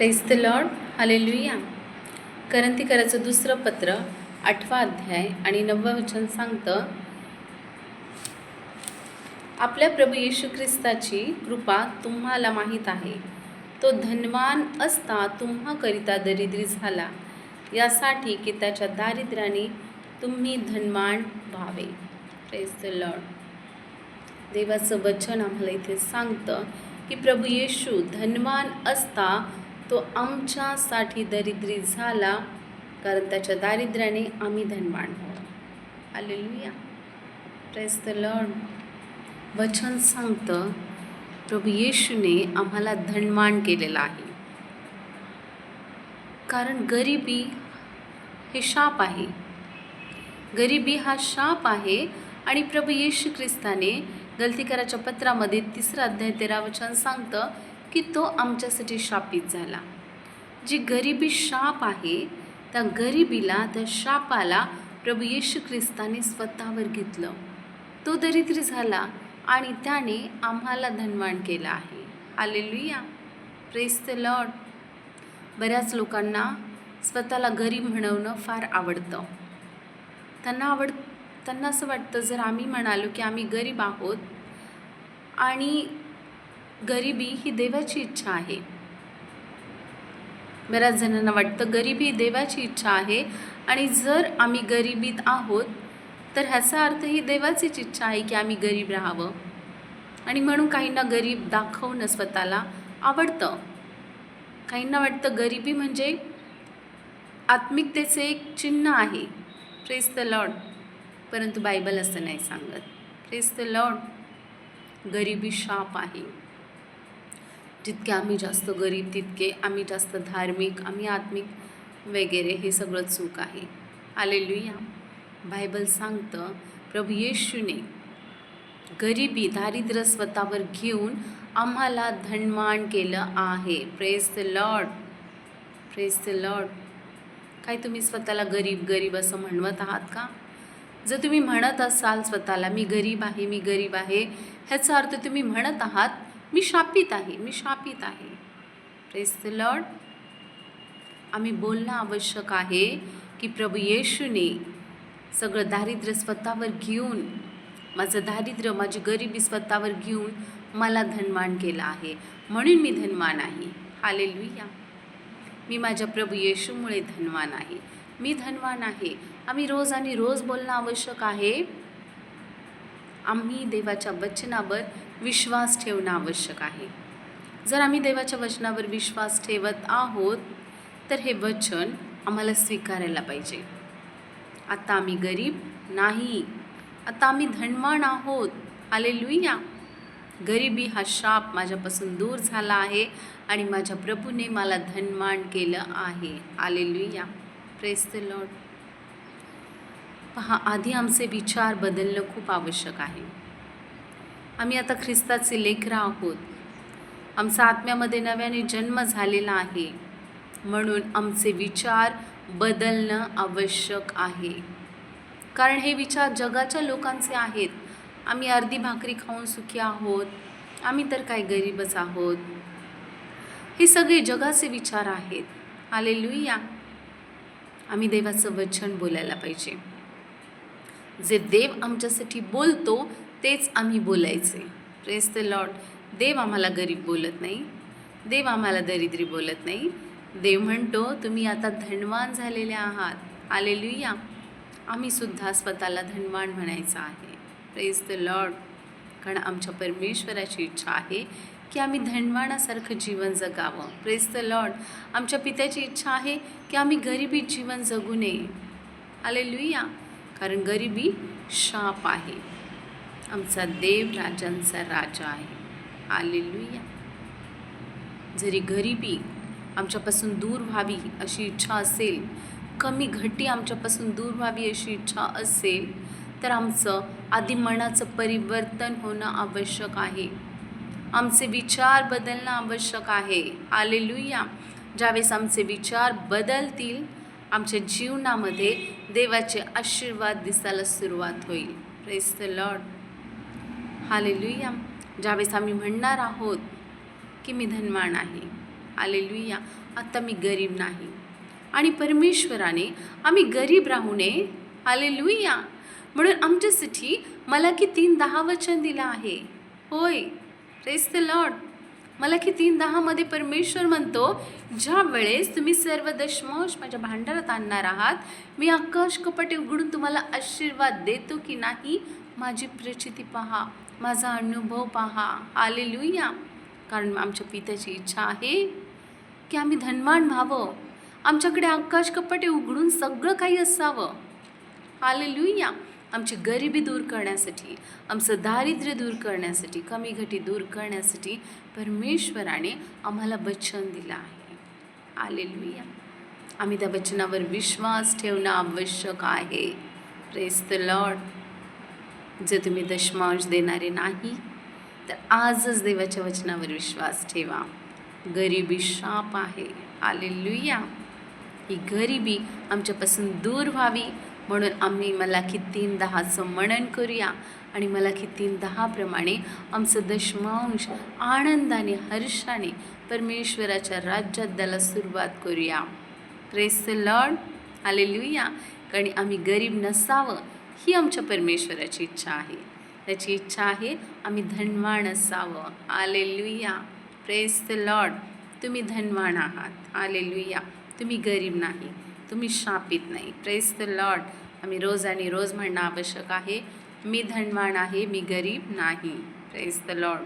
Praise the Lord. Hallelujah. करंथीकराचं दुसरं पत्र 8वा अध्याय आणि 9वं वचन सांगतं, आपल्या प्रभू येशू ख्रिस्ताची कृपा तुम्हाला माहीत आहे. तो धनवान असता तुम्हाकरिता दरिद्री झाला, यासाठी की त्याच्या दारिद्र्याने तुम्ही धनवान व्हावे. Praise the Lord. देवाचं वचन आम्हाला इथे सांगतं की प्रभू येशू धनवान असता तो आमच्यासाठी दरिद्री झाला, कारण त्याच्या दारिद्र्याने आम्ही धनवान व्हावं. हालेलुया. Praise the Lord. वचन सांगतं प्रभू येशूने आम्हाला धनवान केलेलं आहे, कारण गरिबी हे शाप आहे. गरिबी हा शाप आहे. आणि प्रभू येशू ख्रिस्ताने गलतीकराच्या पत्रामध्ये 3रा अध्याय 13 वचन सांगतं की तो आमच्यासाठी शापित झाला. जी गरिबी शाप आहे, त्या गरिबीला, त्या शापाला प्रभू येशू ख्रिस्ताने स्वतःवर घेतलं. तो दरिद्री झाला आणि त्याने आम्हाला धनवान केलं आहे. हालेलुया. Praise the Lord. बऱ्याच लोकांना स्वतःला गरीब म्हणवणं फार आवडतं. त्यांना असं वाटतं, जर आम्ही म्हणालो की आम्ही गरीब आहोत, आणि गरिबी ही देवाची इच्छा आहे. बऱ्याच जणांना वाटतं गरिबी ही देवाची इच्छा आहे, आणि जर आम्ही गरिबीत आहोत तर ह्याचा अर्थ ही देवाचीच इच्छा आहे की आम्ही गरीब राहावं. आणि म्हणून काहींना गरीब दाखवणं स्वतःला आवडतं. काहींना वाटतं गरिबी म्हणजे आत्मिकतेचे एक चिन्ह आहे. Praise the Lord. परंतु बायबल असं नाही सांगत. Praise the Lord. गरिबी शाप आहे. जितके आम्ही जास्त गरीब तितके आम्ही जास्त धार्मिक, आम्ही आत्मिक वगैरे, हे सगळं चूक आहे. हालेलुया. बायबल सांगतं प्रभू येशूने गरिबी, दारिद्र्य स्वतःवर घेऊन आम्हाला धनवान केलं आहे. Praise the Lord. Praise the Lord. काय तुम्ही स्वतःला गरीब गरीब असं म्हणवत आहात का? जर तुम्ही म्हणत असाल स्वतःला मी गरीब आहे, मी गरीब आहे, ह्याचा अर्थ तुम्ही म्हणत आहात मी शापित आहे, मी शापित आहे. Praise the Lord. आम्ही बोलणं आवश्यक आहे की प्रभू येशूने सगळं दारिद्र्य स्वतःवर घेऊन, माझं दारिद्र्य, माझी गरिबी स्वतःवर घेऊन मला धनवान केलं आहे, म्हणून मी धनवान आहे. हालेलुया. मी माझ्या प्रभू येशूमुळे धनवान आहे. मी धनवान आहे. आम्ही रोज आणि रोज बोलणं आवश्यक आहे. आम्ही देवाच्या वचनावर विश्वास ठेवणं आवश्यक आहे. जर आम्ही देवाच्या वचनावर विश्वास ठेवत आहोत तर हे वचन आम्हाला स्वीकारायला पाहिजे. आता आम्ही गरीब नाही, आता आम्ही धनवान आहोत. हालेलुया. गरिबी हा शाप माझ्यापासून दूर झाला आहे आणि माझ्या प्रभूने मला धनवान केलं आहे. हालेलुया. Praise the Lord. पहा, आधी आमचे विचार बदलणं खूप आवश्यक आहे. आम्ही आता ख्रिस्ताचे लेकरं आहोत. आमचा आत्म्यामध्ये नव्याने जन्म झालेला आहे, म्हणून आमचे विचार बदलणं आवश्यक आहे. कारण हे विचार जगाच्या लोकांचे आहेत. आम्ही अर्धी भाकरी खाऊन सुखी आहोत, आम्ही तर काय गरीबच आहोत, हे सगळे जगाचे विचार आहेत. हालेलुया. आम्ही देवाचं वचन बोलायला पाहिजे. जे देव आमच्यासाठी बोलतो तेच आम्ही बोलायचे. Praise the Lord. देव आम्हाला गरीब बोलत नाही, देव आम्हाला दरिद्री बोलत नाही. देव म्हणतो तुम्ही आता धनवान झालेले आहात. हालेलुया. आम्ही सुद्धा स्वतःला धनवान म्हणायचं आहे. Praise the Lord. कारण आमच्या परमेश्वराची इच्छा आहे की आम्ही धनवानासारखं जीवन जगावं. Praise the Lord. आमच्या पित्याची इच्छा आहे की आम्ही गरिबीत जीवन जगू नये. हालेलुया. कारण गरिबी शाप आहे. आमचा देव राजांचा राजा आहे. हालेलुया. जरी गरिबी आमच्यापासून दूर व्हावी अशी इच्छा असेल, कमी घटी आमच्यापासून दूर व्हावी अशी इच्छा असेल, तर आमचं आधी मनाचं परिवर्तन होणं आवश्यक आहे. आमचे विचार बदलणं आवश्यक आहे. हालेलुया. ज्यावेळेस आमचे विचार बदलतील, आमच्या जीवनामध्ये देवाचे आशीर्वाद दिसायला सुरुवात होईल. Praise the Lord. हालेलुया. ज्यावेळेस आम्ही म्हणणार आहोत की मी धनवान आहे, हालेलुया, आता मी गरीब नाही. आणि परमेश्वराने आम्ही गरीब राहू नये, हालेलुया, म्हणून आमच्यासाठी मलाकी 3:10 वचन दिलं आहे. होय, प्रेज द लॉर्ड. मलाकी 3:10 मध्ये परमेश्वर म्हणतो, ज्या वेळेस तुम्ही सर्व दशमांश माझ्या भांडारात आणणार आहात, मी आकाश कपाटे उघडून तुम्हाला आशीर्वाद देतो की नाही, माझी प्रचिती पहा, माझा अनुभव पहा, हालेलुया. कारण आमच्या पित्याची इच्छा आहे की आम्ही धनवान व्हावं, आमच्याकडे आकाश कपाटे उघडून सगळं काही असावं, हालेलुया. आमची गरिबी दूर करण्यासाठी, आमचं दारिद्र्य दूर करण्यासाठी, कमी घटी दूर करण्यासाठी परमेश्वराने आम्हाला वचन दिलं आहे, हालेलुया. आम्ही त्या वचनावर विश्वास ठेवणं आवश्यक आहे. Praise the Lord. जर तुम्ही दशमांश देणारे नाही तर आजच देवाच्या वचनावर विश्वास ठेवा. गरिबी शाप आहे, हालेलुया. ही गरिबी आमच्यापासून दूर व्हावी म्हणून आम्ही मलाकी 3:10चं मनन करूया आणि मलाकी 3:10 प्रमाणे आमचं दशमांश आनंदाने, हर्षाने परमेश्वराच्या राज्यात द्यायला सुरुवात करूया. Praise the Lord, hallelujah. कारण आम्ही गरीब नसावं ही आमच्या परमेश्वराची इच्छा आहे. त्याची इच्छा आहे आम्ही धनवान असावं, हालेलुया. Praise the Lord. तुम्ही धनवान आहात, हालेलुया. तुम्ही गरीब नाही, तुम्ही शापित नाही. Praise the Lord. आम्ही रोज आणि रोज म्हणणं आवश्यक आहे, मी धनवान आहे, मी गरीब नाही. Praise the Lord.